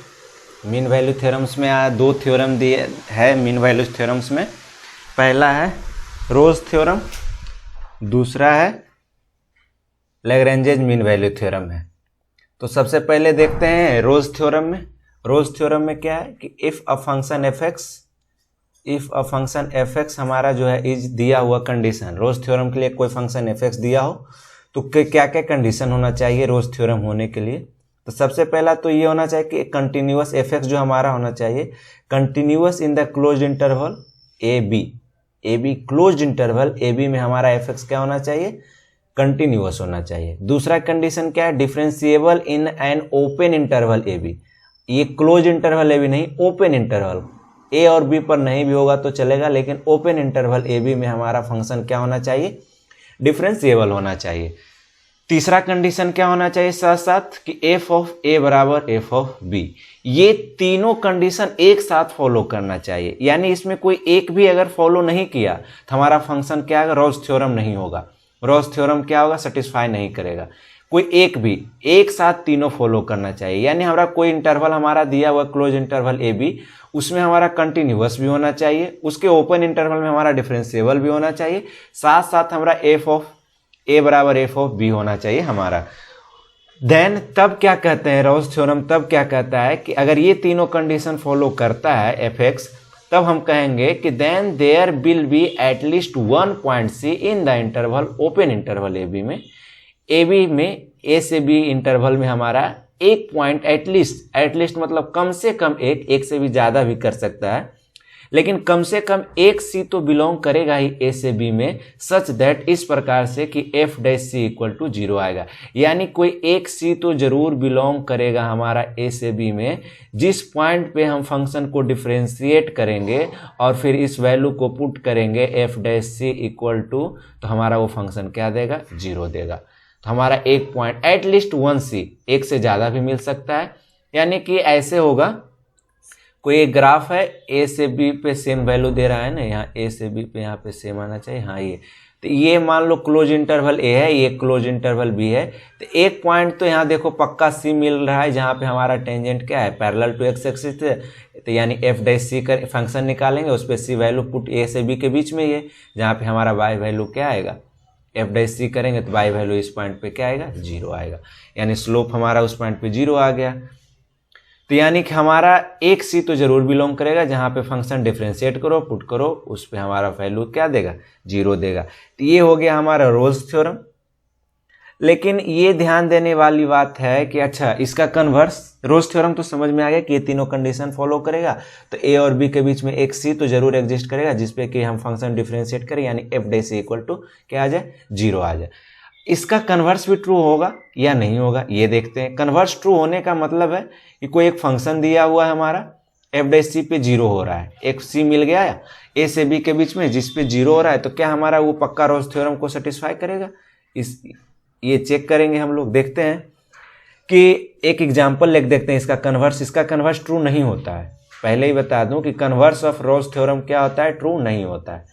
S1: मीन वैल्यू थ्योरम्स में 2 थ्योरम दिए है मीन वैल्यू थ्योरम्स में। पहला है रोज थ्योरम, दूसरा है लैग्रेंजेज मीन वैल्यू थ्योरम है। तो सबसे पहले देखते हैं रोज थ्योरम में। रोज थ्योरम में क्या है कि इफ अ फंक्शन fx हमारा जो है इज दिया हुआ कंडीशन, रोज थ्योरम के लिए कोई फंक्शन fx दिया हो तो क्या क्या कंडीशन होना चाहिए रोज थ्योरम होने के लिए। तो सबसे पहला तो ये होना चाहिए कि कंटिन्यूअस fx जो हमारा होना चाहिए continuous in the closed interval AB closed interval AB में हमारा fx क्या होना चाहिए, कंटिन्यूअस होना चाहिए। दूसरा कंडीशन क्या है, differentiable in an open interval AB। ये क्लोज इंटरवल AB नहीं, ओपन इंटरवल, A और B पर नहीं भी होगा तो चलेगा, लेकिन ओपन इंटरवल AB में हमारा फंक्शन क्या होना चाहिए, डिफरेंशिएबल होना चाहिए। तीसरा कंडीशन क्या होना चाहिए साथ साथ कि f ऑफ A बराबर f ऑफ B। ये तीनों कंडीशन एक साथ फॉलो करना चाहिए, यानी इसमें कोई एक भी अगर फॉलो नहीं किया तो हमारा फंक्शन क्या होगा, रोज थ्योरम नहीं होगा। रोज थ्योरम क्या होगा, सेटिस्फाई नहीं करेगा। कोई एक भी एक साथ तीनों फॉलो करना चाहिए, यानी हमारा कोई इंटरवल हमारा दिया हुआ क्लोज इंटरवल AB, उसमें हमारा कंटिन्यूअस भी होना चाहिए, उसके ओपन इंटरवल में हमारा डिफरेंशिएबल भी होना चाहिए, साथ साथ हमारा f ऑफ A बराबर f ऑफ B होना चाहिए हमारा। देन तब क्या कहते हैं, रोज थ्योरम तब क्या कहता है कि अगर ये तीनों कंडीशन फॉलो करता है fx, तब हम कहेंगे कि then there will be at least 1 point C in the interval open interval AB में। AB में A से B इंटरवल में हमारा एक पॉइंट एटलीस्ट मतलब कम से कम एक से भी ज्यादा भी कर सकता है, लेकिन कम से कम एक C तो बिलोंग करेगा ही A से B में, सच दैट इस प्रकार से कि f dash C equal to 0 आएगा। यानी कोई एक C तो जरूर बिलोंग करेगा हमारा A से B में, जिस पॉइंट पे हम फंक्शन को डिफरेंशिएट करेंगे और फिर इस वैल्यू को पुट करेंगे f dash C equal to, तो हमारा वो फंक्शन क्या देगा, 0 देगा। तो हमारा एक पॉइंट एटलीस्ट 1 C, एक से ज्यादा भी मिल सकता है। यानी कि ऐसे होगा, कोई एक ग्राफ है A से B पे सेम वैल्यू दे रहा है ना, यहाँ A से B पे यहाँ पे सेम आना चाहिए, हाँ ये, तो ये मान लो क्लोज इंटरवल A है, ये क्लोज इंटरवल B है, तो एक पॉइंट तो यहाँ देखो पक्का C मिल रहा है, जहाँ पे हमारा टेंजेंट क्या है, पैरेलल टू x एक्सिस है, तो यानी f डैश C कर फंक्शन निकालेंगे, उस पर C वैल्यू पुट A से B के बीच में ये, जहाँ पे हमारा y वैल्यू क्या आएगा, f डैश C करेंगे तो y वैल्यू इस पॉइंट पे क्या आएगा, 0 आएगा, यानी स्लोप हमारा उस पॉइंट पे 0 आ गया। तो यानी कि हमारा एक सी तो जरूर बिलोंग करेगा, जहाँ पे फंक्शन डिफ्रेंशिएट करो पुट करो उस पे हमारा वैल्यू क्या देगा, 0 देगा। तो ये हो गया हमारा रोल्स थ्योरम। लेकिन ये ध्यान देने वाली बात है कि अच्छा इसका कन्वर्स, रोल्स थ्योरम तो समझ में आ गया कि ये तीनों कंडीशन फॉलो करेगा, तो ए और बी के बीच में एक सी तो जरूर एग्जिस्ट करेगा जिसपे कि हम फंक्शन डिफ्रेंशिएट करें, यानी एफ डैश इक्वल टू क्या आ जाए, 0 आ जाए। इसका कन्वर्स भी ट्रू होगा या नहीं होगा ये देखते हैं। कन्वर्स ट्रू होने का मतलब है कि कोई एक फंक्शन दिया हुआ है हमारा एफ डैश सी पे 0 हो रहा है, एक सी मिल गया है ए से बी के बीच में जिस पे 0 हो रहा है, तो क्या हमारा वो पक्का रोल्स थ्योरम को सेटिस्फाई करेगा, इस ये चेक करेंगे हम लोग। देखते हैं कि एक एग्जांपल लिख देखते हैं इसका कन्वर्स। इसका कन्वर्स ट्रू नहीं होता है, पहले ही बता दूं कि कन्वर्स ऑफ रोल्स थ्योरम क्या होता है, ट्रू नहीं होता है।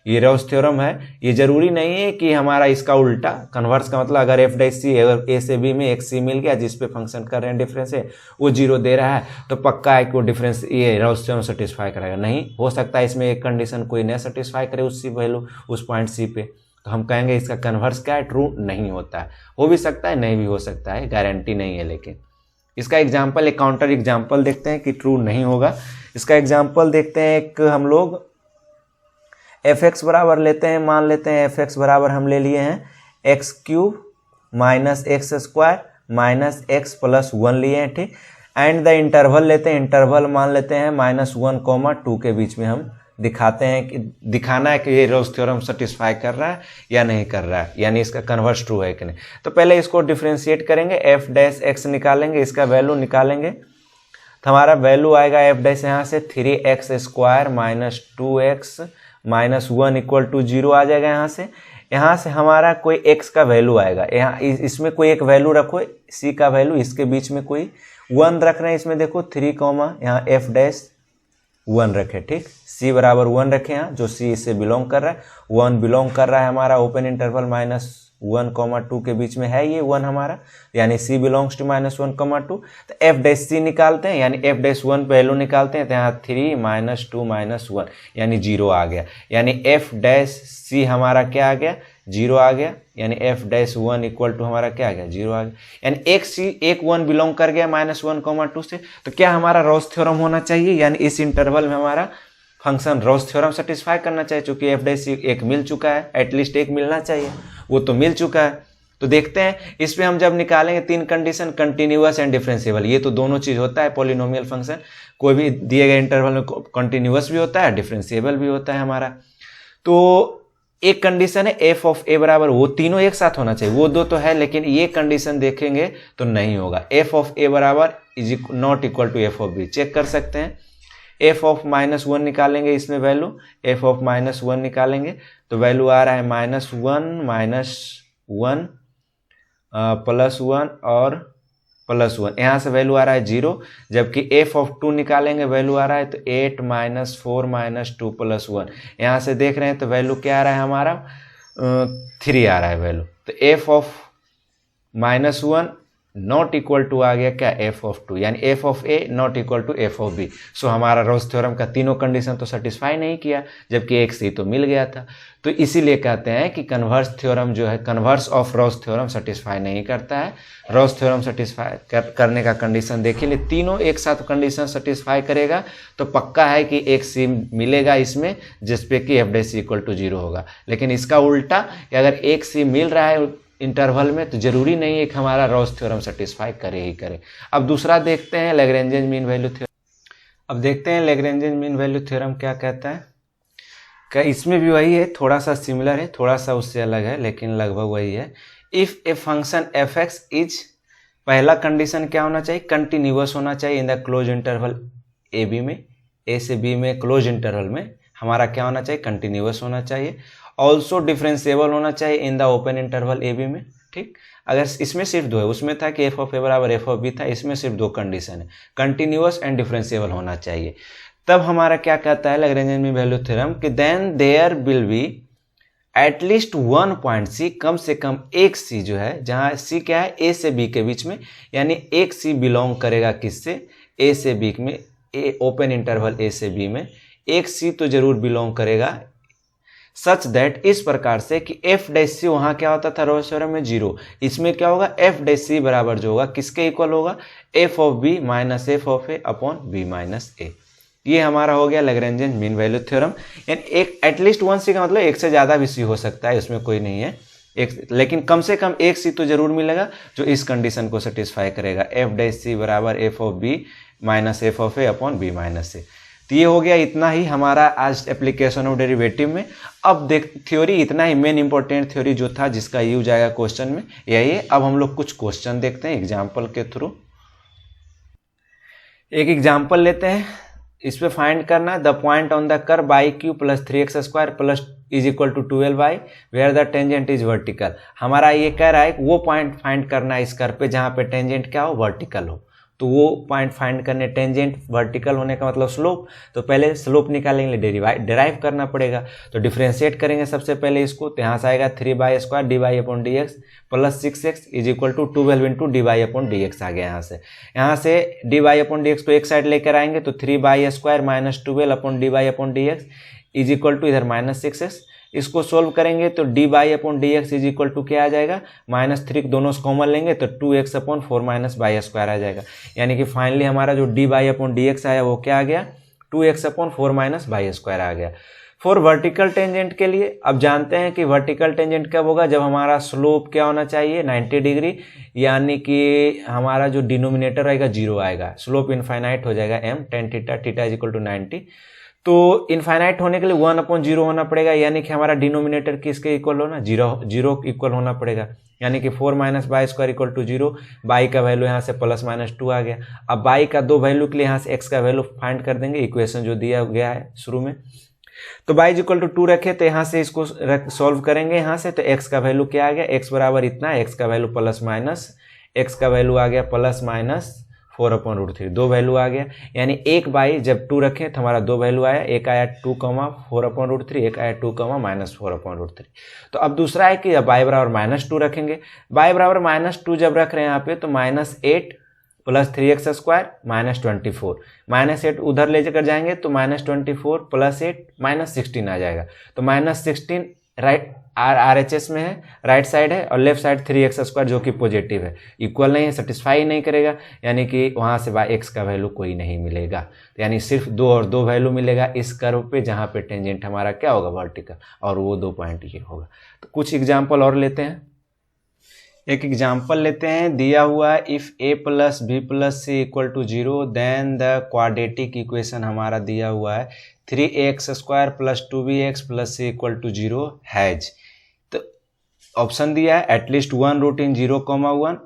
S1: ये रोल्स थ्योरम है, ये जरूरी नहीं है कि हमारा इसका उल्टा कन्वर्स का मतलब अगर एफ डैश सी अगर ए से बी में एक सी मिल गया जिस पे फंक्शन कर रहे हैं डिफरेंस है वो 0 दे रहा है तो पक्का है कि वो डिफरेंस ये रोल्स थ्योरम सेटिस्फाई करेगा। नहीं हो सकता है इसमें एक कंडीशन कोई नहीं सेटिस्फाई करे उस सी वैल्यू उस पॉइंट सी पे, तो हम कहेंगे इसका कन्वर्स क्या है, ट्रू नहीं होता है। हो भी सकता है नहीं भी हो सकता है, गारंटी नहीं है। लेकिन इसका एग्जाम्पल, एक काउंटर एग्जाम्पल देखते हैं कि ट्रू नहीं होगा। इसका एग्जाम्पल देखते हैं, एक हम लोग एफ एक्स बराबर लेते हैं, मान लेते हैं एफ एक्स बराबर हम ले लिए हैं x cube minus x square minus x plus 1 लिए हैं, ठीक। एंड द इंटरवल लेते हैं, इंटरवल मान लेते हैं -1, 2 के बीच में हम दिखाते हैं कि दिखाना है कि ये रोल्स थ्योरम सेटिस्फाई कर रहा है या नहीं कर रहा है, यानी इसका कन्वर्स ट्रू है कि नहीं। तो पहले इसको डिफ्रेंशिएट करेंगे, एफ डैश एक्स निकालेंगे, इसका वैल्यू निकालेंगे तो हमारा वैल्यू आएगा एफ डैश यहाँ से 3x square minus 2x minus 1 equal to 0 आ जाएगा। यहाँ से हमारा कोई x का वैल्यू आएगा, यहाँ इसमें कोई एक वैल्यू रखो c का वैल्यू, इसके बीच में कोई 1 रख रहे हैं, इसमें देखो 3 यहाँ f डैश 1 रखे, ठीक। c बराबर 1 रखे यहाँ, जो c इससे बिलोंग कर रहा है, 1 बिलोंग कर रहा है हमारा ओपन इंटरवल -1, 2 के बीच में है ये 1 हमारा, यानी c बिलोंग्स टू -1, 2। तो एफ डैश सी निकालते हैं, यानी एफ डैश 1 वैल्यू निकालते हैं, तो यहाँ 3 -2 -1 यानी 0 आ गया, यानी एफ डैश सी हमारा क्या आ गया, 0 आ गया, यानी एफ डैश 1 इक्वल टू हमारा क्या आ गया, 0 आ गया, यानी एक 1 बिलोंग कर गया -1, 2 से। तो क्या हमारा रोल्स थ्योरम होना चाहिए, यानी इस इंटरवल में हमारा फंक्शन रोल्स थ्योरम सेटिस्फाई करना चाहिए, चूंकि एफ डैश सी एक मिल चुका है, एटलीस्ट एक मिलना चाहिए, वो तो मिल चुका है। तो देखते हैं इस पे हम जब निकालेंगे 3 कंडीशन, कंटिन्यूअस एंड डिफरेंशिएबल, ये तो दोनों चीज होता है पॉलिनोमियल फंक्शन, कोई भी दिए गए इंटरवल में कंटिन्यूअस भी होता है डिफरेंशिएबल भी होता है हमारा। तो एक कंडीशन है एफ ऑफ ए बराबर, वो तीनों एक साथ होना चाहिए, वो दो तो है, लेकिन ये कंडीशन देखेंगे तो नहीं होगा। एफ ऑफ ए बराबर is not equal to f of b, check कर सकते हैं। एफ ऑफ -1 निकालेंगे, इसमें वैल्यू एफ ऑफ -1 निकालेंगे तो वैल्यू आ रहा है -1 +1 और +1, यहाँ से वैल्यू आ रहा है 0, जबकि एफ ऑफ 2 निकालेंगे वैल्यू आ रहा है तो 8 -4 -2 +1, यहाँ से देख रहे हैं तो वैल्यू क्या आ रहा है हमारा 3 आ रहा है वैल्यू। तो f of -1 not equal to आ गया क्या, एफ ऑफ 2, यानी f of a not equal to f of b. So हमारा रोल्स थ्योरम का तीनों कंडीशन तो सेटिस्फाई नहीं किया, जबकि एक सी तो मिल गया था। तो इसीलिए कहते हैं कि कन्वर्स थ्योरम जो है, converse of Rolle's theorem satisfy नहीं करता है। रोल्स थ्योरम सेटिस्फाई करने का कंडीशन देखिए, तीनों एक साथ कंडीशन सेटिस्फाई करेगा तो पक्का है कि एक सी मिलेगा इसमें जिसपे कि एफ डैश इक्वल टू 0 होगा। लेकिन इसका उल्टा, अगर एक सी मिल रहा है इंटरवल में तो जरूरी नहीं है कि हमारा रोल्स थ्योरम सेटिस्फाई करे ही करे। अब दूसरा देखते हैं लैग्रेंजियन मीन वैल्यू थ्योरम। अब देखते हैं लैग्रेंजियन मीन वैल्यू थ्योरम क्या कहता है। क्या इसमें भी वही है, थोड़ा सा सिमिलर है, थोड़ा सा उससे अलग है, लेकिन लगभग वही है। If a function f x is, पहला कंडीशन क्या होना चाहिए, कंटिन्यूअस होना चाहिए in the close interval a b में, ए से बी में क्लोज इंटरवल में हमारा क्या होना चाहिए, कंटिन्यूअस होना चाहिए। ऑल्सो डिफरेंशिएबल होना चाहिए in the open interval a b में, ठीक। अगर इसमें सिर्फ दो है, उसमें था कि एफ ऑफ ए बराबर एफ ऑफ बी था, इसमें सिर्फ 2 कंडीशन है, कंटिन्यूअस एंड डिफरेंशिएबल होना चाहिए। तब हमारा क्या कहता है लैग्रेंजियन मीन वैल्यू थ्योरम कि then there will be at least 1 point c, कम से कम एक सी जो है, जहां सी क्या है, ए से बी के बीच में, यानी एक सी बिलोंग करेगा किससे, ए से बी में, ए ओपन इंटरवल ए से बी में एक सी तो जरूर बिलोंग करेगा सच दैट, इस प्रकार से कि एफ डैश सी वहां क्या होता था रोल्स थ्योरम में 0, इसमें क्या होगा एफ डैश सी बराबर जो होगा किसके इक्वल होगा, f of b minus f of a upon b minus a. ये हमारा हो गया लैग्रेंजियन मीन वैल्यू थ्योरम। यानी एक एटलीस्ट 1 सी का मतलब एक से ज्यादा भी सी हो सकता है, इसमें कोई नहीं है एक, लेकिन कम से कम एक सी तो जरूर मिलेगा जो इस कंडीशन को सेटिस्फाई करेगा, एफ डैश सी बराबर f of b minus f of a upon b minus a. तो ये हो गया इतना ही हमारा आज एप्लीकेशन ऑफ डेरिवेटिव में। अब देख थ्योरी इतना ही, मेन इंपॉर्टेंट थ्योरी जो था जिसका यूज आएगा क्वेश्चन में यही है। अब हम लोग कुछ क्वेश्चन देखते हैं एग्जाम्पल के थ्रू। एक एग्जाम्पल लेते हैं, इस पे फाइंड करना the point on the curve by q plus 3x² plus is equal to 12y where the tangent is vertical. हमारा ये कह रहा है वो पॉइंट फाइंड करना है इस कर्व पे जहां पे टेंजेंट क्या हो, वर्टिकल हो। तो वो पॉइंट फाइंड करने, टेंजेंट वर्टिकल होने का मतलब स्लोप, तो पहले स्लोप निकालेंगे, डिराइव करना पड़ेगा। तो डिफ्रेंशिएट करेंगे सबसे पहले इसको, तो यहाँ से आएगा 3y² dy/dx plus 6x is equal to 12 into dy/dx आ गया। यहाँ से dy/dx को एक साइड लेकर आएंगे तो 3y² minus 12/dy/dx is equal to इधर माइनस 6x। इसको सोल्व करेंगे तो dy/dx इज इक्वल टू क्या आ जाएगा, -3 दोनों से कॉमन लेंगे तो 2x/4 माइनस y² आ जाएगा। यानी कि फाइनली हमारा जो dy/dx आया वो क्या आ गया, 2x/4 माइनस y² आ गया। फॉर वर्टिकल टेंजेंट के लिए अब जानते हैं कि वर्टिकल टेंजेंट कब होगा, जब हमारा स्लोप क्या होना चाहिए 90 डिग्री, यानी कि हमारा जो डिनोमिनेटर रहेगा 0 आएगा, स्लोप इनफाइनाइट हो जाएगा m tan theta is equal to 90। तो इनफाइनाइट होने के लिए 1/0 होना पड़ेगा, यानी कि हमारा डिनोमिनेटर किसके इक्वल होना, 0 इक्वल होना पड़ेगा। यानी कि 4 minus y² equal to 0, by का वैल्यू यहाँ से +-2 आ गया। अब बाई का 2 वैल्यू के लिए यहाँ से x का वैल्यू फाइंड कर देंगे, इक्वेशन जो दिया गया है शुरू में। तो y इज इक्वल टू 2 रखे तो यहाँ से इसको सॉल्व करेंगे यहाँ से, तो x का वैल्यू क्या आ गया, x बराबर इतना, x का वैल्यू x का वैल्यू आ गया +-4/√3, 2 वैल्यू आ गया। यानी एक बाई जब 2 रखें तो हमारा 2 वैल्यू आया, एक आया 2, 4/√3, एक आया 2, -4/√3। तो अब दूसरा है कि जब y बराबर -2 रखेंगे, y बराबर -2 जब रख रहे हैं यहाँ पे तो -8 प्लस 3x² -24, -8 उधर ले जाकर जाएंगे तो -24 प्लस 8 -16 आ जाएगा। तो -16 राइट RHS में है, राइट साइड है, और लेफ्ट साइड 3x² जो कि पॉजिटिव है, इक्वल नहीं है, सेटिस्फाई नहीं करेगा, यानी कि वहां से x का वैल्यू कोई नहीं मिलेगा। तो यानी सिर्फ 2 और 2 वैल्यू मिलेगा इस कर्व पे जहां पे टेंजेंट हमारा क्या होगा, वर्टिकल, और वो 2 पॉइंट ये होगा। तो कुछ एग्जाम्पल और लेते हैं। एक एग्जाम्पल लेते हैं, दिया हुआ है if a plus b plus c equal to 0 then the quadratic equation हमारा दिया हुआ है 3x² plus 2bx plus c equal to 0 has. तो ऑप्शन दिया है at least 1 root in 0,1,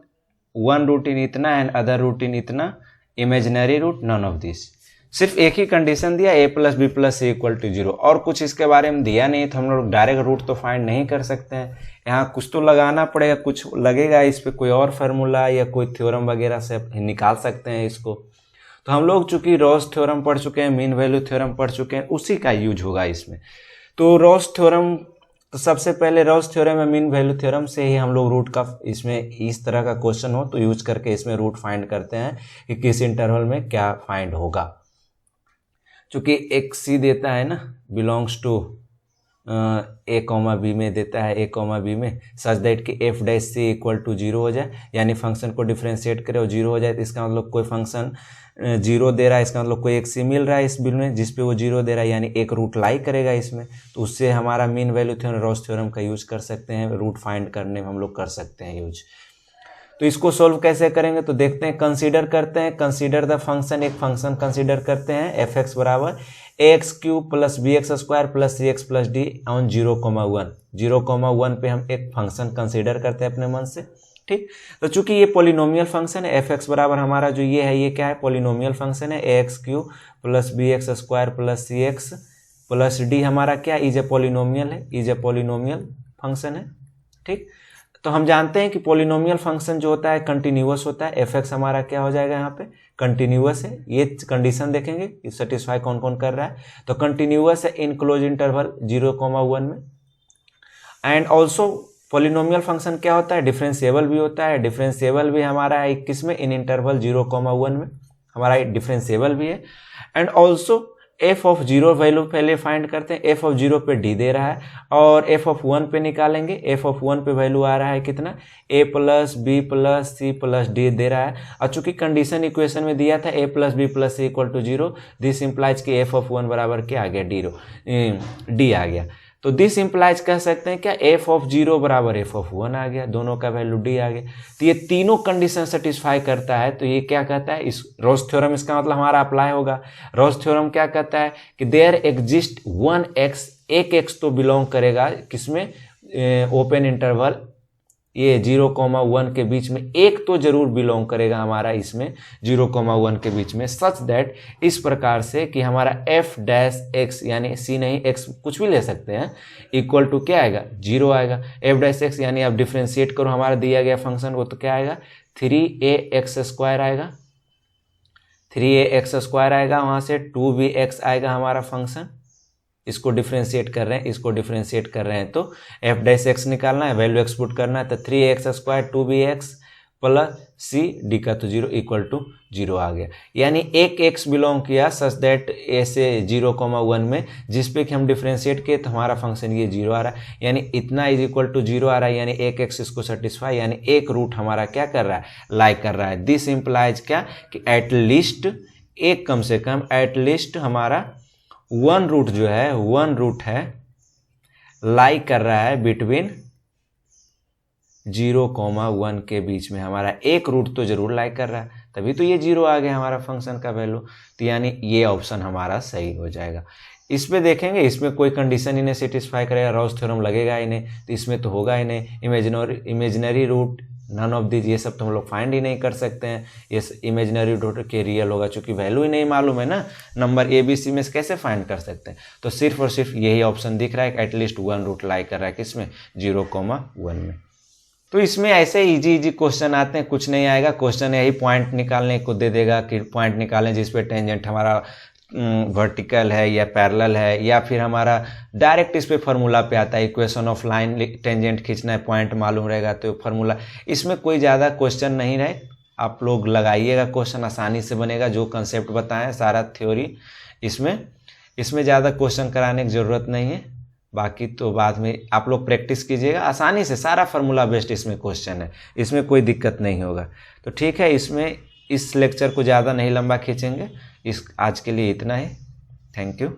S1: 1 root in इतना एंड अदर रूट इन इतना, imaginary root none of this. सिर्फ एक ही कंडीशन दिया a plus b plus c equal to 0, और कुछ इसके बारे में दिया नहीं, तो हम लोग डायरेक्ट रूट तो फाइंड नहीं कर सकते हैं, यहाँ कुछ तो लगाना पड़ेगा, कुछ लगेगा इस पे, कोई और फार्मूला या कोई थ्योरम वगैरह से निकाल सकते हैं इसको। तो हम लोग चूंकि रॉस थ्योरम पढ़ चुके हैं, मीन वैल्यू थ्योरम पढ़ चुके हैं, उसी का यूज होगा इसमें। तो रॉस थ्योरम, तो सबसे पहले रॉस थ्योरम या मीन वैल्यू थ्योरम से ही हम लोग रूट का, इसमें इस तरह का क्वेश्चन हो तो यूज करके इसमें रूट फाइंड करते हैं कि किस इंटरवल में क्या फाइंड होगा। चूंकि एक सी देता है ना, बिलोंग्स टू a, b में देता है, a, b में, सच दैट कि f dash c equal to 0 हो जाए, यानी फंक्शन को डिफ्रेंशिएट करे और 0 हो जाए, तो इसका मतलब कोई फंक्शन 0 दे रहा है, इसका मतलब कोई एक सी मिल रहा है इस बिल में जिसपे वो 0 दे रहा है, यानी एक रूट लाई करेगा इसमें, तो उससे हमारा mean value theorem, Ross theorem का यूज कर सकते हैं, रूट फाइंड करने में हम लोग कर सकते हैं यूज। तो इसको सोल्व कैसे करेंगे तो देखते हैं, कंसीडर करते हैं, कंसीडर द फंक्शन, एक फंक्शन कंसीडर करते हैं f(x) बराबर ax³ plus bx² plus cx plus d on 0,1, 0,1 पे हम एक फंक्शन कंसीडर करते हैं अपने मन से, ठीक। तो चूंकि ये पॉलिनोमियल फंक्शन है, f(x) बराबर हमारा जो ये है, ये क्या है, पॉलिनोमियल फंक्शन है, ax³ plus bx² plus cx plus d हमारा क्या, इज ए पॉलिनोमियल है, इज ए पॉलिनोमियल फंक्शन है, ठीक। तो हम जानते हैं कि पॉलिनोमियल फंक्शन जो होता है कंटिन्यूअस होता है, f(x) हमारा क्या हो जाएगा, यहाँ पे कंटिन्यूअस है, ये कंडीशन देखेंगे कि सेटिस्फाई कौन कौन कर रहा है, तो कंटिन्यूअस है इन क्लोज इंटरवल 0,1 में। एंड ऑल्सो पॉलिनोमियल फंक्शन क्या होता है, डिफरेंशिएबल भी होता है, डिफरेंशिएबल भी हमारा है किस में, इन इंटरवल 0,1 में हमारा डिफरेंशिएबल भी है। And also f of zero value पहले फाइंड करते हैं। एफ ऑफ जीरो पे डी दे रहा है और एफ ऑफ वन पे निकालेंगे। एफ ऑफ वन पे वैल्यू आ रहा है कितना, a plus b plus c plus d दे रहा है। और चूंकि कंडीशन इक्वेशन में दिया था a plus b plus c equal to zero, this implies कि एफ ऑफ वन बराबर क्या आ गया, डी आ गया। तो दिस इंप्लाइज कह सकते हैं क्या, एफ ऑफ जीरो बराबर एफ ऑफ वन आ गया, दोनों का वैल्यू डी आ गया। तो ये तीनों कंडीशन सेटिस्फाई करता है। तो ये क्या कहता है, इस रोज थ्योरम इसका मतलब हमारा अप्लाई होगा। रोज थ्योरम क्या कहता है कि देयर एग्जिस्ट वन एक्स, एक एक्स तो बिलोंग करेगा किसमें, ओपन इंटरवल ये 0,1 के बीच में एक तो जरूर बिलोंग करेगा हमारा इसमें 0,1 के बीच में, सच दैट इस प्रकार से कि हमारा एफ डैश एक्स यानी सी नहीं एक्स कुछ भी ले सकते हैं, इक्वल टू क्या आएगा, 0 आएगा। एफ डैश एक्स यानी आप डिफ्रेंशिएट करो हमारा दिया गया फंक्शन को, तो क्या आएगा 3ax² आएगा, 3ax² आएगा, वहां से 2bx आएगा हमारा फंक्शन। इसको डिफ्रेंशिएट कर रहे हैं, इसको डिफ्रेंशिएट कर रहे हैं, तो एफ डैश एक्स निकालना है, वैल्यू एक्सपुट करना है, तो 3ax² 2bx plus C D का तो 0 इक्वल टू 0 आ गया। यानी एक एक्स बिलोंग किया सच दैट ए से 0,1 में, जिस पे कि हम डिफ्रेंशिएट किए तो हमारा फंक्शन ये 0 आ रहा है, यानी इतना इज इक्वल टू 0 आ रहा है, यानी एक एक्स इसको सेटिस्फाई, यानी एक रूट हमारा क्या कर रहा है, लाई कर रहा है। दिस इंप्लाइज क्या कि एटलीस्ट एक, कम से कम एटलीस्ट हमारा वन रूट जो है, वन रूट है लाई कर रहा है बिटवीन 0,1 के बीच में, हमारा एक रूट तो जरूर लाई कर रहा है, तभी तो ये 0 आ गया हमारा फंक्शन का वैल्यू। तो यानी ये ऑप्शन हमारा सही हो जाएगा। इस पे देखेंगे, इसमें कोई कंडीशन ही नहीं सेटिस्फाई करेगा, रॉस थ्योरम लगेगा ही नहीं, तो इसमें तो होगा ही नहीं। Imaginary root none of this, ये सब तो हम लोग फाइंड ही नहीं कर सकते हैं। ये इमेजिनरी रूट के रियल होगा, चूंकि वैल्यू ही नहीं मालूम है ना, नंबर ए बी सी में से कैसे फाइंड कर सकते हैं। तो सिर्फ और सिर्फ यही ऑप्शन दिख रहा है कि एटलीस्ट वन रूट लाई कर रहा है किसमें, 0,1 में। तो इसमें ऐसे इजी क्वेश्चन आते हैं, कुछ नहीं आएगा क्वेश्चन, यही पॉइंट निकालने को दे देगा कि पॉइंट निकालें जिस पे टेंजेंट हमारा वर्टिकल है या पैरेलल है, या फिर हमारा डायरेक्ट इस पे फार्मूला पे आता है, इक्वेशन ऑफ लाइन टेंजेंट खींचना है, पॉइंट मालूम रहेगा तो फार्मूला। इसमें कोई ज़्यादा क्वेश्चन नहीं रहे, आप लोग लगाइएगा, क्वेश्चन आसानी से बनेगा। जो कंसेप्ट बताएं सारा थ्योरी, इसमें ज़्यादा क्वेश्चन कराने की ज़रूरत नहीं है, बाकी तो बाद में आप लोग प्रैक्टिस कीजिएगा आसानी से, सारा फार्मूला बेस्ड इसमें क्वेश्चन है, इसमें कोई दिक्कत नहीं होगा। तो ठीक है, इसमें इस लेक्चर को ज़्यादा नहीं लंबा खींचेंगे, आज के लिए इतना ही। Thank you.